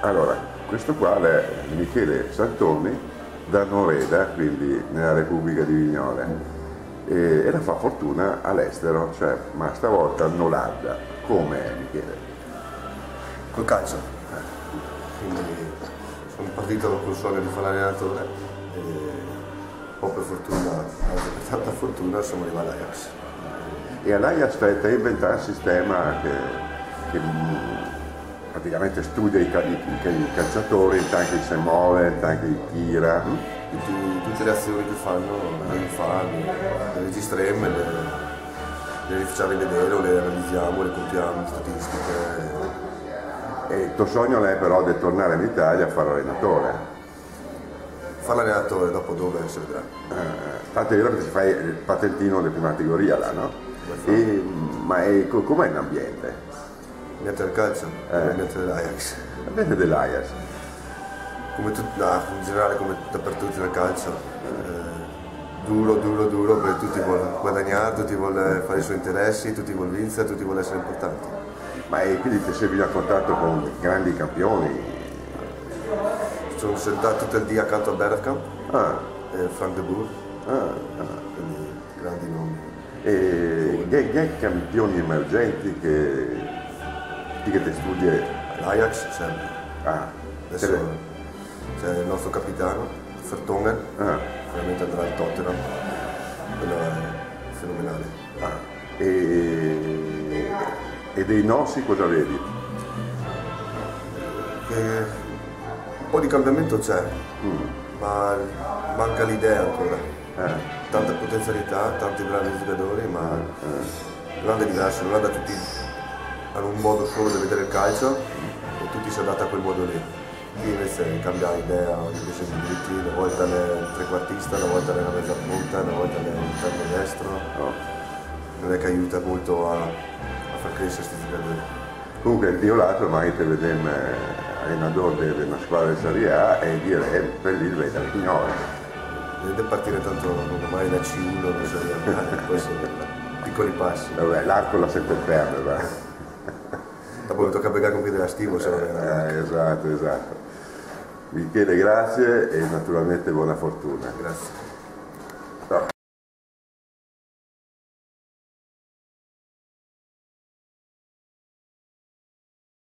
Allora, questo qua è Michele Santoni da Noreda, quindi nella Repubblica di Vignole, e la fa fortuna all'estero, cioè, ma stavolta in Olanda. Come, Michele? Col calcio. Quindi sono partito col sogno di fare l'allenatore e poi per fortuna, anche per tanta fortuna, siamo arrivati all'Ajax. E all'Ajax stai inventare un sistema che praticamente studia i calciatori, anche i semole, anche i tira. Tutte le azioni che fanno, le registriamo, le facciamo vedere, le analizziamo, le contiamo, statistiche. E il tuo sogno è però di tornare in Italia a fare allenatore. Fare l'allenatore dopo dove si vedrà. Tanto io che ti fai il patentino di prima categoria là, no? Ma com'è l'ambiente? L'ambiente del calcio, l'ambiente dell'Ajax. L'ambiente dell'Ajax. In generale come dappertutto nel calcio. Duro, perché tutti vogliono guadagnare, tutti vogliono fare i suoi interessi, tutti vogliono vincere, tutti vogliono essere importanti. Ma quindi ti sei a contatto con grandi campioni? Sono sentato tutto il dia accanto a Bergkamp, Frank de Boer, quindi grandi nomi. E gli campioni emergenti che ti studi? L'Ajax sempre. Adesso c'è il nostro capitano, Vertonghen, veramente andrà al Tottenham, quello è fenomenale. E dei nostri cosa vedi? Un po' di cambiamento c'è, ma manca l'idea ancora. Tanta potenzialità, tanti bravi giocatori, ma l'Olanda è diverso, l'Olanda tutti hanno un modo solo di vedere il calcio e tutti si adattano a quel modo lì. Qui invece cambia idea, invece di diritti, una volta l'è trequartista, una volta l'è una mezza punta, una volta l'è un interno destro. Non è che aiuta molto a far crescere questi giocatori. Comunque io l'altro mai te vediamo allenatore di una squadra di Serie A e dire per lì vede Vignole. Deve partire tanto ormai da C1, non so, poi sono piccoli passi. Vabbè, l'arco la sempre perde, va. Dopo mi tocca pregare con piede elastico se non è esatto. Michele, grazie e naturalmente buona fortuna. Grazie.